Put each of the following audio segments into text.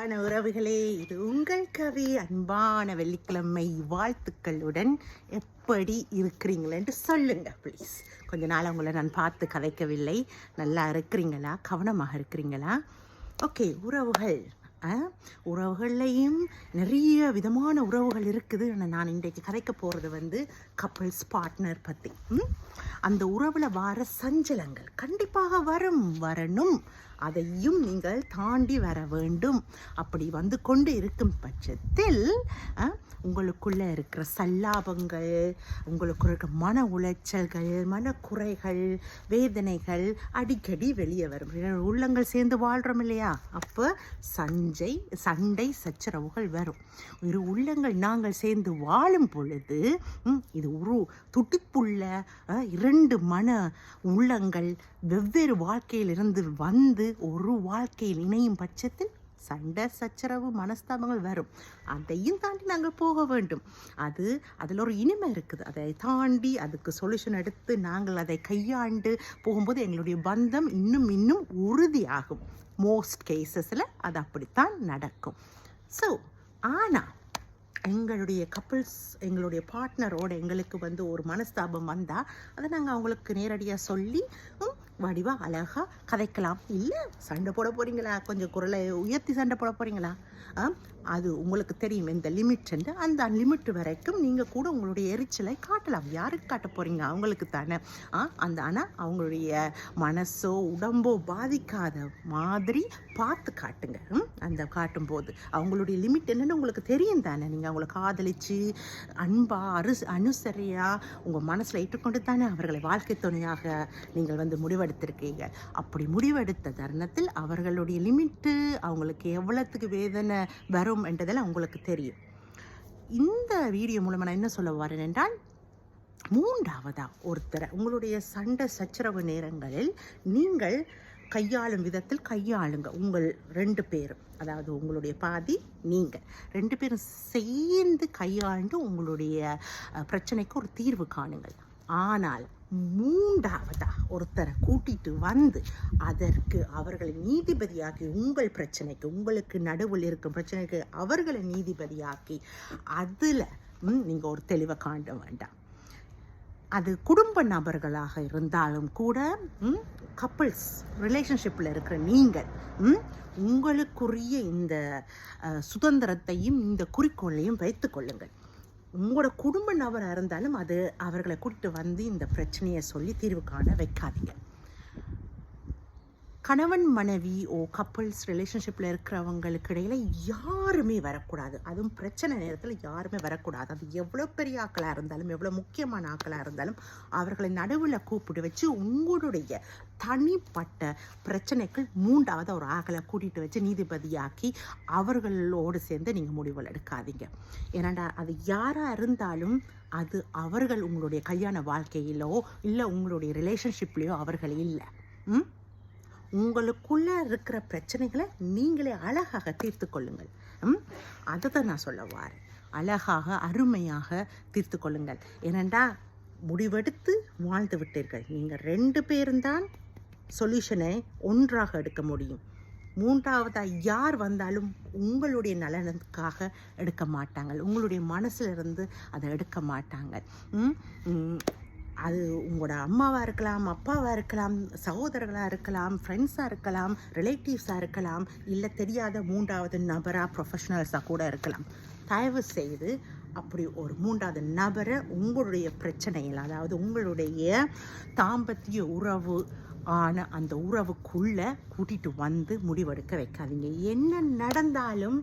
அன்பான உறவுகளே, இது உங்கள் கவி. அன்பான வெள்ளிக்கிழமை வாழ்த்துக்களுடன் எப்படி இருக்கிறீங்களேன்ட்டு சொல்லுங்க ப்ளீஸ். கொஞ்ச நாள் உங்களை நான் பார்த்து கதைக்கவில்லை. நல்லா இருக்கிறீங்களா? கவனமாக இருக்கிறீங்களா? ஓகே, உறவுகள். உறவுகள்லையும் நிறைய விதமான உறவுகள் இருக்குது. நான் இன்றைக்கு கதைக்க போகிறது கப்பிள்ஸ் பார்ட்னர் பற்றி. அந்த உறவில் வர சஞ்சலங்கள் கண்டிப்பாக வரணும். அதையும் நீங்கள் தாண்டி வர வேண்டும். அப்படி வந்து கொண்டு இருக்கும் பட்சத்தில் உங்களுக்குள்ளே இருக்கிற சல்லாபங்கள், உங்களுக்கு இருக்கிற மன உளைச்சல்கள், மனக்குறைகள், வேதனைகள் அடிக்கடி வெளியே வரும். உள்ளங்கள் சேர்ந்து வாழ்கிறோம் இல்லையா? அப்போ சண்டை சச்சரவுகள் வரும். இரு உள்ளங்கள் நாங்கள் சேர்ந்து வாழும் பொழுது இது ஒரு துடிப்புள்ள இரண்டு மன உள்ளங்கள் வெவ்வேறு வாழ்க்கையிலிருந்து வந்து ஒரு வாழ்க்கையில் இணையும் பட்சத்தில் சண்டை சச்சரவு மனஸ்தாபங்கள் வரும். அதையும் தாண்டி நாங்கள் போக வேண்டும். அதில் ஒரு இனிமை இருக்குது. அதை தாண்டி அதுக்கு சொல்யூஷன் எடுத்து நாங்கள் அதை கையாண்டு போகும்போது எங்களுடைய பந்தம் இன்னும் உறுதியாகும். மோஸ்ட் கேசஸில் அது அப்படித்தான் நடக்கும். ஸோ ஆனால் எங்களுடைய கப்பிள்ஸ், எங்களுடைய பார்ட்னரோட எங்களுக்கு ஒரு மனஸ்தாபம் வந்தால் அதை நாங்கள் அவங்களுக்கு நேரடியாக சொல்லி வடிவாக அழகாக கதைக்கலாம். இல்லை சண்டை போட போகிறீங்களா, கொஞ்சம் குரலை உயர்த்தி சண்டை போட போகிறீங்களா, அது உங்களுக்கு தெரியும் எந்த லிமிட். அந்த லிமிட் வரைக்கும் நீங்கள் கூட உங்களுடைய எரிச்சலை காட்டலாம். யாருக்கு காட்ட போகிறீங்க? அவங்களுக்கு தானே. ஆனால் அவங்களுடைய மனசோ உடம்போ பாதிக்காத மாதிரி பார்த்து காட்டுங்க. அந்த காட்டும்போது அவங்களுடைய லிமிட் என்னென்னு உங்களுக்கு தெரியும் தானே. நீங்கள் அவங்களை காதலித்து அன்பாக அனுசரியாக உங்கள் மனசில் ஏற்றுக்கொண்டு தானே அவர்களை வாழ்க்கை துணையாக நீங்கள் முடிவெடுத்திருக்கீங்க. அப்படி முடிவெடுத்த தருணத்தில் அவர்களுடைய லிமிட்டு அவங்களுக்கு எவ்வளோத்துக்கு வேதனை வரும் என்றதெல்லாம் உங்களுக்கு தெரியும். இந்த வீடியோ மூலமாக நான் என்ன சொல்ல வரேன் என்றால், மூன்றாவதா ஒருத்தரை உங்களுடைய சண்டை சச்சரவு நேரங்களில் நீங்கள் கையாளும் விதத்தில் கையாளுங்க. உங்கள் ரெண்டு பேரும், அதாவது உங்களுடைய பாதி நீங்கள் ரெண்டு பேரும் சேர்ந்து கையாண்டு உங்களுடைய பிரச்சனைக்கு ஒரு தீர்வு காணுங்கள். ஆனால் மூன்றாவதா ஒருத்தரை கூட்டிட்டு வந்து அதற்கு அவர்களை நீதிபதியாக்கி உங்கள் பிரச்சனைக்கு, உங்களுக்கு நடுவில் இருக்கும் பிரச்சனைக்கு அவர்களை நீதிபதியாக்கி அதில் நீங்கள் ஒரு தெளிவை காண வேண்டாம். அது குடும்ப நபர்களாக இருந்தாலும் கூட கப்பிள்ஸ் ரிலேஷன்ஷிப்பில் இருக்கிற நீங்கள் உங்களுக்குரிய இந்த சுதந்திரத்தையும் இந்த குறிக்கோளையும் வைத்து கொள்ளுங்கள். உங்களோட குடும்ப நபராக இருந்தாலும் அது அவர்களை கூட்டிட்டு வந்து இந்த பிரச்சனையை சொல்லி தீர்வு காண வைக்காதீங்க. கணவன் மனைவி கப்பிள்ஸ் ரிலேஷன்ஷிப்பில் இருக்கிறவங்களுக்கு இடையில் யாருமே வரக்கூடாது. அதுவும் பிரச்சனை நேரத்தில் யாருமே வரக்கூடாது. அது எவ்வளோ பெரிய ஆக்களாக இருந்தாலும், எவ்வளோ முக்கியமான ஆக்களாக இருந்தாலும் அவர்களை நடுவில் கூப்பிட்டு வச்சு உங்களுடைய தனிப்பட்ட பிரச்சனைகள் மூன்றாவது ஒரு ஆக்களை கூட்டிகிட்டு வச்சு நீதிபதியாக்கி அவர்களோடு சேர்ந்து நீங்கள் முடிவுகள் எடுக்காதீங்க. ஏன்னாண்டா அது யாராக இருந்தாலும் அது அவர்கள் உங்களுடைய கல்யாண வாழ்க்கையிலோ இல்லை உங்களுடைய ரிலேஷன்ஷிப்லேயோ அவர்கள் இல்லை. உங்களுக்குள்ளே இருக்கிற பிரச்சனைகளை நீங்களே அழகாக தீர்த்து கொள்ளுங்கள். அதை தான் நான் சொல்ல வரேன். அழகாக அருமையாக தீர்த்து கொள்ளுங்கள். ஏனெண்டா முடிவெடுத்து வாழ்ந்து விட்டீர்கள். நீங்கள் ரெண்டு பேரும் தான் சொல்யூஷனை ஒன்றாக எடுக்க முடியும். மூன்றாவதாக யார் வந்தாலும் உங்களுடைய நலனுக்காக எடுக்க மாட்டாங்க. உங்களுடைய மனசிலிருந்து அதை எடுக்க மாட்டாங்க. அது உங்களோட அம்மாவாக இருக்கலாம், அப்பாவாக இருக்கலாம், சகோதரர்களாக இருக்கலாம், ஃப்ரெண்ட்ஸாக இருக்கலாம், ரிலேட்டிவ்ஸாக இருக்கலாம், இல்லை தெரியாத மூன்றாவது நபராக ப்ரொஃபஷனல்ஸாக கூட இருக்கலாம். தயவு செய்து அப்படி ஒரு மூன்றாவது நபரை உங்களுடைய பிரச்சனைகள், அதாவது உங்களுடைய தாம்பத்திய உறவு ஆன அந்த உறவுக்குள்ளே கூட்டிகிட்டு வந்து முடிவெடுக்க வைக்காதீங்க. என்ன நடந்தாலும்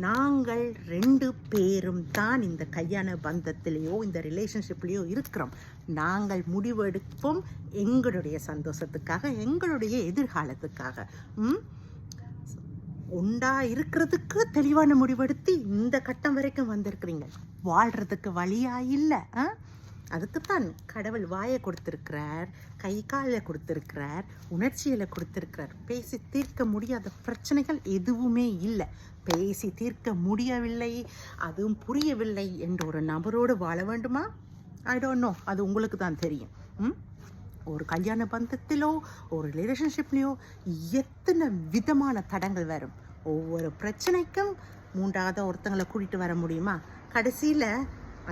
நாங்கள் ரெண்டு பேரும் தான் இந்த கல்யாண பந்தத்திலேயோ இந்த ரிலேஷன்ஷிப்லேயோ இருக்கிறோம். நாங்கள் முடிவெடுப்போம் எங்களுடைய சந்தோஷத்துக்காக, எங்களுடைய எதிர்காலத்துக்காக. உண்டா இருக்கிறதுக்கு தெளிவான முடிவெடுத்து இந்த கட்டம் வரைக்கும் வந்திருக்கிறீங்க. வாழ்கிறதுக்கு வழியா இல்லை. அதுக்குத்தான் கடவுள் வாயை கொடுத்திருக்கிறார், கை காலில் கொடுத்திருக்கிறார், உணர்ச்சிகளை கொடுத்திருக்கிறார். பேசி தீர்க்க முடியாத பிரச்சனைகள் எதுவுமே இல்லை. பேசி தீர்க்க முடியவில்லை, அதுவும் புரியவில்லை என்ற ஒரு நபரோடு வாழ வேண்டுமா? I don't know. அது உங்களுக்கு தான் தெரியும். ஒரு கல்யாண பந்தத்திலோ ஒரு ரிலேஷன்ஷிப்லேயோ எத்தனை விதமான தடங்கள் வரும். ஒவ்வொரு பிரச்சனைக்கும் மூன்றாவது ஒருத்தங்களை கூட்டிகிட்டு வர முடியுமா? கடைசியில்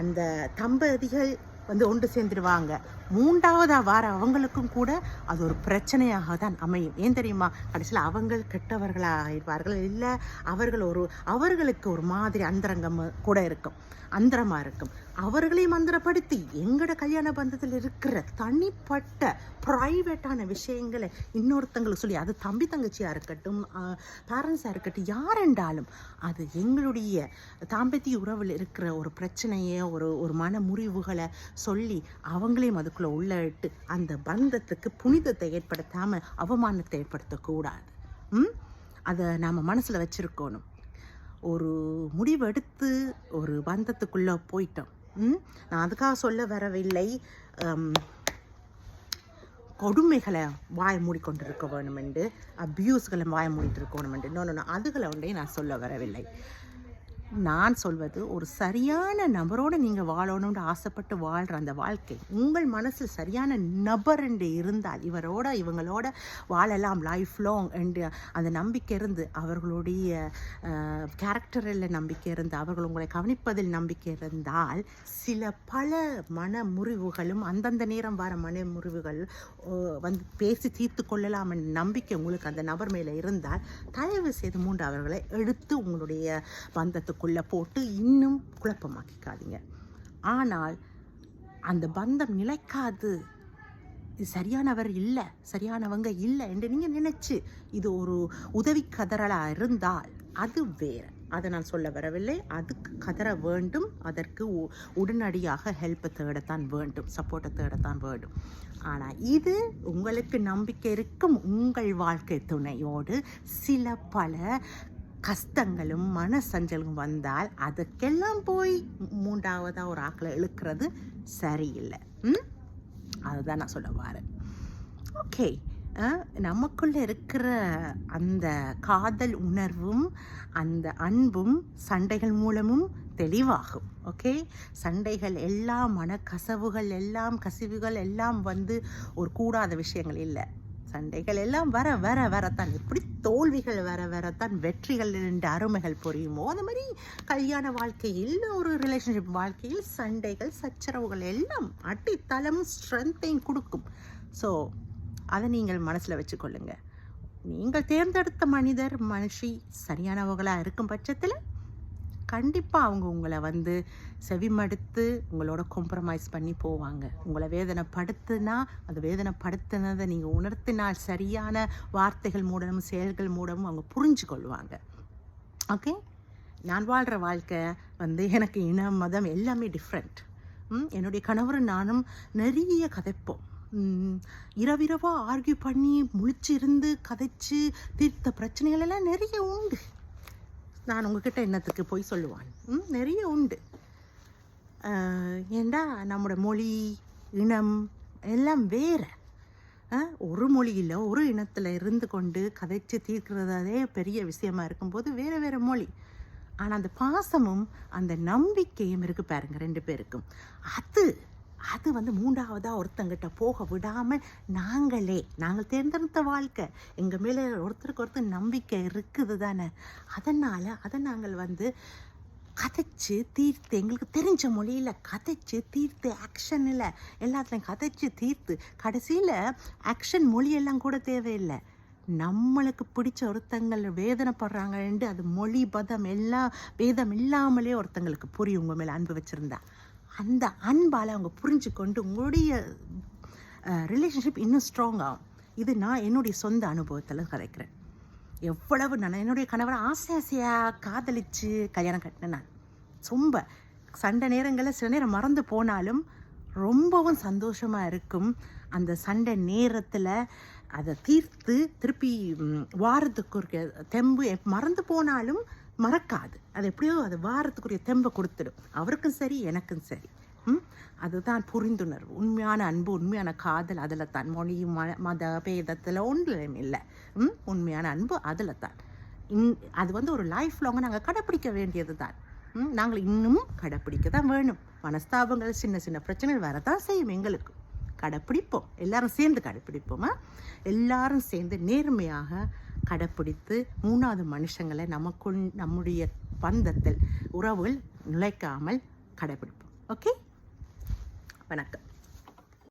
அந்த தம்பதிகள் வந்து ஒன்று சேர்ந்துடுவாங்க. மூன்றாவதாக வார அவங்களுக்கும் கூட அது ஒரு பிரச்சனையாக தான் அமையும். ஏன் தெரியுமா? கடைசியில் அவங்க கெட்டவர்களாக ஆயிடுவார்கள். இல்லை அவர்களுக்கு ஒரு மாதிரி அந்தரங்கம் கூட இருக்கும், அந்தரமாக இருக்கும். அவர்களையும் அந்தரப்படுத்தி எங்களோட கல்யாண பந்தத்தில் இருக்கிற தனிப்பட்ட ப்ரைவேட்டான விஷயங்களை இன்னொருத்தங்களுக்கு சொல்லி, அது தம்பி தங்கச்சியாக இருக்கட்டும், பேரண்ட்ஸாக இருக்கட்டும், யாரென்றாலும் அது எங்களுடைய தாம்பத்திய உறவில் இருக்கிற ஒரு பிரச்சனையை ஒரு மன முறிவுகளை சொல்லி அவங்களையும் அதுக்குள்ளே உள்ளிட்டு அந்த பந்தத்துக்கு புனிதத்தை ஏற்படுத்தாமல் அவமானத்தை ஏற்படுத்தக்கூடாது. அதை நாம் மனசில் வச்சுருக்கணும். ஒரு முடிவெடுத்து ஒரு பந்தத்துக்குள்ளே போயிட்டோம். நான் அதுக்காக சொல்ல வரவில்லை கொடுமைகளை வாய மூடிக்கொண்டிருக்க வேணும் என்று, அப்யூஸ்களை வாய மூடிட்டு இருக்கணும் என்று. இன்னொன்று அதுகளை ஒன்றே நான் சொல்ல வரவில்லை. நான் சொல்வது, ஒரு சரியான நபரோடு நீங்கள் வாழணும்னு ஆசைப்பட்டு வாழ்கிற அந்த வாழ்க்கை உங்கள் மனசில் சரியான நபர் என்று இருந்தால், இவங்களோட வாழலாம் லைஃப் லாங் என்று அந்த நம்பிக்கை இருந்து, அவர்களுடைய கேரக்டரில் நம்பிக்கை இருந்து, அவர்கள் உங்களை கவனிப்பதில் நம்பிக்கை இருந்தால், பல மன முறிவுகளும் அந்தந்த நேரம் வர மன முறிவுகள் வந்து பேசி தீர்த்து கொள்ளலாம் என்ற நம்பிக்கை உங்களுக்கு அந்த நபர் மேலே இருந்தால், தயவு செய்து அவர்களை எடுத்து உங்களுடைய பந்தத்துக்குள்ளே போட்டு இன்னும் குழப்பமாக்கிக்காதீங்க. ஆனால் அந்த பந்தம் நிலைக்காது, இது சரியானவர் இல்லை, சரியானவங்க இல்லை என்று நீங்கள் நினைச்சு இது ஒரு உதவி கதறலாக இருந்தால் அது வேறு. அதை நான் சொல்ல வரவில்லை. அதுக்கு கதற வேண்டும், அதற்கு உடனடியாக ஹெல்ப்பை தேடத்தான் வேண்டும், சப்போர்ட்டை தேடத்தான் வேண்டும். ஆனால் இது உங்களுக்கு நம்பிக்கை இருக்கும் உங்கள் வாழ்க்கை துணையோடு பல கஷ்டங்களும் மனசஞ்சலும் வந்தால் அதுக்கெல்லாம் போய் மூன்றாவதாக ஒரு ஆக்களை இழுக்கிறது சரியில்லை. அதுதான் நான் சொல்ல வரேன். ஓகே, நமக்குள்ளே இருக்கிற அந்த காதல் உணர்வும் அந்த அன்பும் சண்டைகள் மூலமும் தெளிவாகும். ஓகே, சண்டைகள் எல்லாம் மனக்கசவுகள் எல்லாம் கசிவுகள் எல்லாம் வந்து ஒரு கூடாத விஷயங்கள் இல்லை. சண்டைகள் எல்லாம் வரத்தான், எப்படி தோல்விகள் வரத்தான் வெற்றிகள் என்ற அருமைகள் புரியுமோ, அந்த மாதிரி கல்யாண வாழ்க்கையில் ஒரு ரிலேஷன்ஷிப் வாழ்க்கையில் சண்டைகள் சச்சரவுகள் எல்லாம் அடித்தளமும் ஸ்ட்ரென்த்தையும் கொடுக்கும். ஸோ அதை நீங்கள் மனசில் வச்சுக்கொள்ளுங்க. நீங்கள் தேர்ந்தெடுத்த மனுஷி சரியானவர்களாக இருக்கும் பட்சத்தில் கண்டிப்பாக அவங்க உங்களை வந்து செவிமடுத்து உங்களோட காம்ப்ரமைஸ் பண்ணி போவாங்க. உங்களை வேதனைப்படுத்தினா அது வேதனைப்படுத்தினதை நீங்கள் உணர்த்தினால் சரியான வார்த்தைகள் மூலமும் செயல்கள் மூலமும் அவங்க புரிஞ்சு கொள்வாங்க. ஓகே, நான் வாழ்கிற வாழ்க்கை வந்து எனக்கு இனம் மதம் எல்லாமே டிஃப்ரெண்ட். என்னுடைய கணவரும் நானும் நிறைய கதைப்போம். இரவிரவாக ஆர்கியூ பண்ணி முழிச்சு இருந்து கதைச்சு தீர்த்த பிரச்சனைகள் எல்லாம் நிறைய உண்டு. நான் உங்ககிட்ட என்னத்துக்கு போய் சொல்லுவான், நிறைய உண்டு. ஏண்டா நம்மளோட மொழி இனம் எல்லாம் வேறு. ஒரு மொழியில் ஒரு இனத்தில் இருந்து கொண்டு கதைச்சு தீர்க்கிறதே பெரிய விஷயமா இருக்கும்போது வேறு மொழி. ஆனால் அந்த பாசமும் அந்த நம்பிக்கையும் இருக்கு பாருங்க ரெண்டு பேருக்கும். அது வந்து மூன்றாவதாக ஒருத்தங்கிட்ட போக விடாமல் நாங்கள் தேர்ந்தெடுத்த வாழ்க்கை எங்கள் மேலே ஒருத்தருக்கு ஒருத்தர் நம்பிக்கை இருக்குது தானே. அதை நாங்கள் வந்து கதைச்சு தீர்த்து, எங்களுக்கு தெரிஞ்ச மொழியில் கதைச்சு தீர்த்து, ஆக்ஷனில் எல்லாத்துலையும் கதைச்சு தீர்த்து, கடைசியில் ஆக்ஷன் மொழியெல்லாம் கூட தேவையில்லை. நம்மளுக்கு பிடிச்ச ஒருத்தங்கள் வேதனைப்படுறாங்கன்ட்டு அது மொழி பதம் எல்லாம் வேதம் இல்லாமலே ஒருத்தங்களுக்கு புரியும். உங்கள் மேலே அன்பு வச்சுருந்தா அந்த அன்பால் அவங்க புரிஞ்சு கொண்டு உங்களுடைய ரிலேஷன்ஷிப் இன்னும் ஸ்ட்ராங் ஆகும். இது நான் என்னுடைய சொந்த அனுபவத்தில் கதைக்கிறேன். எவ்வளவு நான் என்னுடைய கணவரை ஆசையாக காதலித்து கல்யாணம் கட்டினேன். நான் ரொம்ப சண்டை நேரங்களில் சில நேரம் மறந்து போனாலும் ரொம்பவும் சந்தோஷமாக இருக்கும். அந்த சண்டை நேரத்தில் அதை தீர்த்து திருப்பி வாரத்துக்கு தெம்பு மறந்து போனாலும் மறக்காது. அது எப்படியோ அது வாரத்துக்குரிய தெம்பை கொடுத்துடும். அவருக்கும் சரி எனக்கும் சரி. அதுதான் புரிந்துணர்வு. உண்மையான அன்பு, உண்மையான காதல் அதில் தான். மொழி மத பேதத்தில் ஒன்றும் இல்லை. உண்மையான அன்பு அதில் தான். அது வந்து ஒரு லைஃப் லாங்காக நாங்கள் கடைப்பிடிக்க வேண்டியது தான். நாங்கள் இன்னும் கடைப்பிடிக்க தான் வேணும். மனஸ்தாபங்கள் சின்ன பிரச்சனைகள் வரதான் செய்யும். எங்களுக்கு கடைப்பிடிப்போம், எல்லாரும் சேர்ந்து கடைப்பிடிப்போமா, எல்லாரும் சேர்ந்து நேர்மையாக கடைப்பிடித்து மூணாவது மனுஷங்களை நமக்குள் நம்முடைய பந்தத்தில் உறவுகள் நுழைக்காமல் கடைப்பிடிப்போம். ஓகே, வணக்கம்.